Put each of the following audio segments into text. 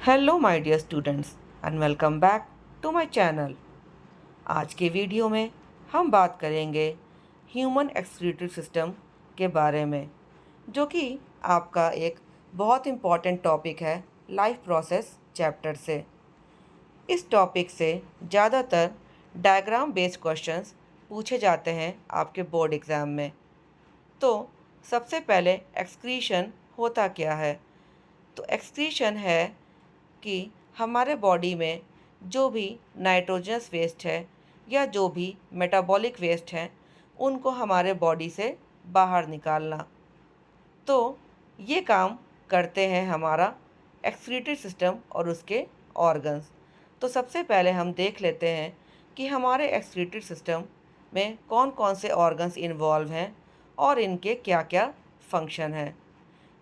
Hello my dear students and welcome back to my channel. आज के video में हम बात करेंगे ह्यूमन एक्सक्रीटरी सिस्टम के बारे में, जो कि आपका एक बहुत इम्पॉर्टेंट टॉपिक है लाइफ प्रोसेस चैप्टर से। इस टॉपिक से ज़्यादातर डायग्राम बेस्ड क्वेश्चंस पूछे जाते हैं आपके बोर्ड एग्ज़ाम में। तो सबसे पहले एक्सक्रीशन होता क्या है? तो एक्सक्रीशन है कि हमारे बॉडी में जो भी नाइट्रोजनस वेस्ट है या जो भी मेटाबॉलिक वेस्ट है, उनको हमारे बॉडी से बाहर निकालना। तो ये काम करते हैं हमारा एक्सक्रीटरी सिस्टम और उसके ऑर्गन्स। तो सबसे पहले हम देख लेते हैं कि हमारे एक्सक्रीटरी सिस्टम में कौन कौन से ऑर्गन्स इन्वॉल्व हैं और इनके क्या क्या फंक्शन हैं।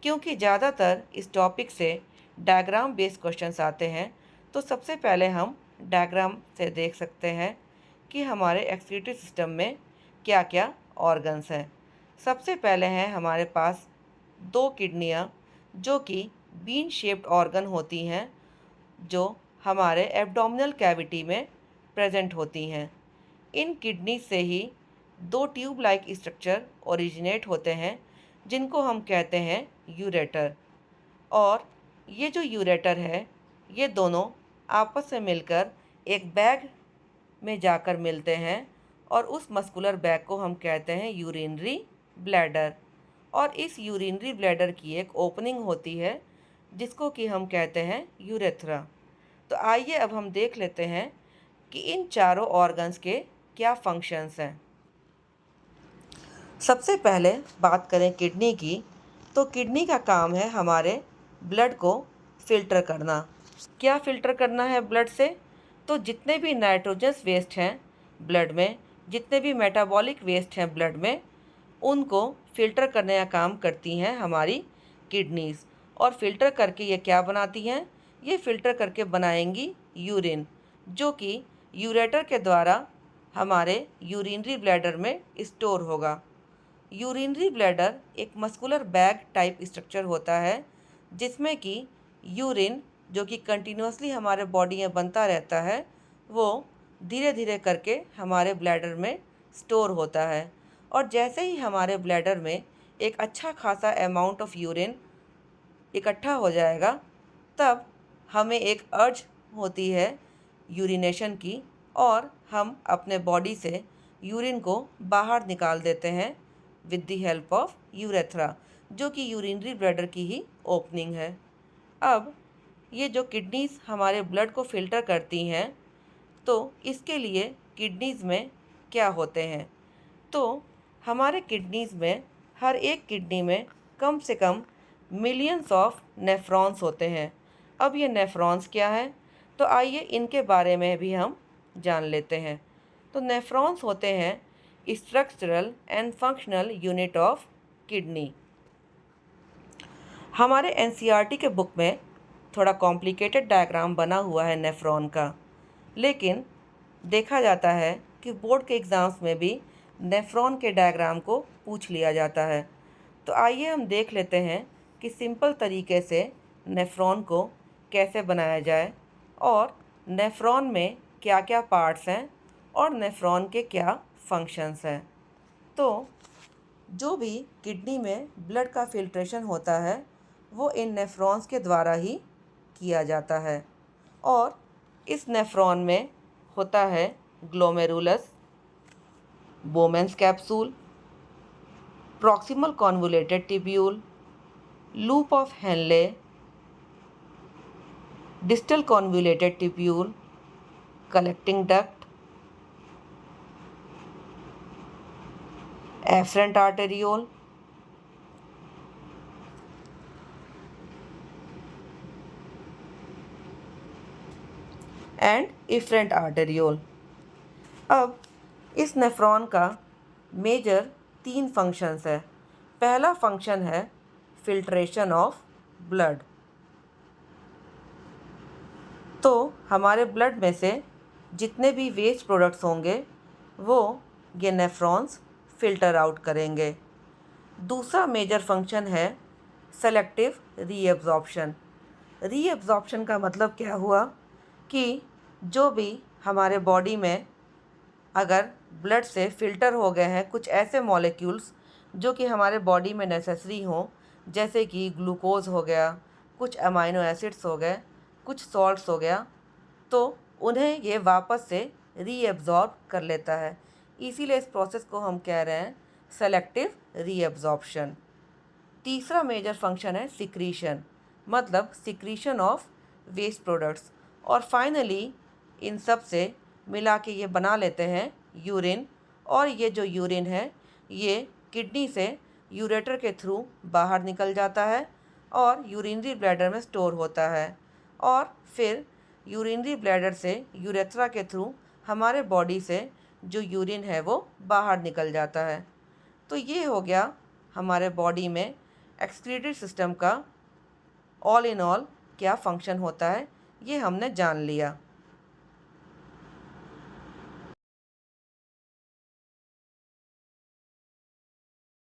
क्योंकि ज़्यादातर इस टॉपिक से डायग्राम बेस्ड क्वेश्चंस आते हैं, तो सबसे पहले हम डायग्राम से देख सकते हैं कि हमारे एक्सक्रीटरी सिस्टम में क्या क्या ऑर्गन्स हैं। सबसे पहले हैं हमारे पास दो किडनियाँ, जो कि बीन शेप्ड ऑर्गन होती हैं, जो हमारे एब्डोमिनल कैविटी में प्रेजेंट होती हैं। इन किडनी से ही दो ट्यूब लाइक स्ट्रक्चर ओरिजिनेट होते हैं, जिनको हम कहते हैं यूरेटर। और ये जो यूरेटर है, ये दोनों आपस में मिलकर एक बैग में जाकर मिलते हैं, और उस मस्कुलर बैग को हम कहते हैं यूरिनरी ब्लैडर। और इस यूरिनरी ब्लैडर की एक ओपनिंग होती है, जिसको कि हम कहते हैं यूरेथ्रा। तो आइए अब हम देख लेते हैं कि इन चारों ऑर्गन्स के क्या फंक्शंस हैं। सबसे पहले बात करें किडनी की, तो किडनी का काम है हमारे ब्लड को फ़िल्टर करना। क्या फ़िल्टर करना है ब्लड से? तो जितने भी नाइट्रोजनस वेस्ट हैं ब्लड में, जितने भी मेटाबॉलिक वेस्ट हैं ब्लड में, उनको फ़िल्टर करने का काम करती हैं हमारी किडनीज़। और फ़िल्टर करके ये क्या बनाती हैं? ये फ़िल्टर करके बनाएंगी यूरिन, जो कि यूरेटर के द्वारा हमारे यूरिनरी ब्लैडर में स्टोर होगा। यूरिनरी ब्लैडर एक मस्कुलर बैग टाइप स्ट्रक्चर होता है, जिसमें कि यूरिन जो कि कंटिन्यूसली हमारे बॉडी में बनता रहता है, वो धीरे धीरे करके हमारे ब्लैडर में स्टोर होता है। और जैसे ही हमारे ब्लैडर में एक अच्छा खासा अमाउंट ऑफ यूरिन इकट्ठा हो जाएगा, तब हमें एक अर्ज होती है यूरिनेशन की, और हम अपने बॉडी से यूरिन को बाहर निकाल देते हैं with the help of urethra, जो कि यूरिनरी ब्लैडर की ही ओपनिंग है। अब ये जो किडनीज़ हमारे ब्लड को फ़िल्टर करती हैं, तो इसके लिए किडनीज़ में क्या होते हैं? तो हमारे किडनीज़ में, हर एक किडनी में कम से कम मिलियंस ऑफ नेफ्रॉन्स होते हैं। अब ये नेफ्रॉन्स क्या हैं? तो आइए इनके बारे में भी हम जान लेते हैं। तो नेफ्रॉन्स होते हैं structural and functional unit of kidney. हमारे एनसीईआरटी के बुक में थोड़ा कॉम्प्लिकेटेड डायग्राम बना हुआ है नेफ्रॉन का, लेकिन देखा जाता है कि बोर्ड के एग्ज़ाम्स में भी नेफ्रॉन के डायग्राम को पूछ लिया जाता है। तो आइए हम देख लेते हैं कि सिंपल तरीके से नेफ्रॉन को कैसे बनाया जाए, और नेफ्रॉन में क्या क्या पार्ट्स हैं, और नेफ्रॉन के क्या फंक्शंस हैं। तो जो भी किडनी में ब्लड का फिल्ट्रेशन होता है, वो इन नेफ्रॉन्स के द्वारा ही किया जाता है। और इस नेफ्रॉन में होता है glomerulus, Bowman's capsule, proximal convoluted tubule, loop of Henle, distal convoluted tubule, collecting duct, afferent arteriole, and efferent arteriole. अब इस नेफ्रॉन का मेजर 3 फंक्शंस है। पहला फंक्शन है फिल्ट्रेशन ऑफ ब्लड। तो हमारे ब्लड में से जितने भी वेस्ट प्रोडक्ट्स होंगे, वो ये नेफ्रॉन्स फ़िल्टर आउट करेंगे। दूसरा मेजर फंक्शन है सेलेक्टिव रीएब्जॉर्प्शन। रीएब्जॉर्प्शन का मतलब क्या हुआ कि जो भी हमारे बॉडी में अगर ब्लड से फ़िल्टर हो गए हैं कुछ ऐसे मॉलिक्यूल्स जो कि हमारे बॉडी में नेसेसरी हों, जैसे कि ग्लूकोज़ हो गया, कुछ अमाइनो एसिड्स हो गए, कुछ सॉल्ट्स हो गया, तो उन्हें ये वापस से रीएब्ज़ॉर्ब कर लेता है। इसीलिए इस प्रोसेस को हम कह रहे हैं सेलेक्टिव रीएब्ज़ॉर्प्शन। तीसरा मेजर फंक्शन है सिक्रीशन, मतलब सिक्रीशन ऑफ वेस्ट प्रोडक्ट्स। और फाइनली इन सब से मिला के ये बना लेते हैं यूरिन। और ये जो यूरिन है ये किडनी से यूरेटर के थ्रू बाहर निकल जाता है और यूरिनरी ब्लैडर में स्टोर होता है, और फिर यूरिनरी ब्लैडर से यूरेथ्रा के थ्रू हमारे बॉडी से जो यूरिन है वो बाहर निकल जाता है। तो ये हो गया हमारे बॉडी में एक्सक्रीटरी सिस्टम का ऑल इन ऑल क्या फंक्शन होता है, ये हमने जान लिया।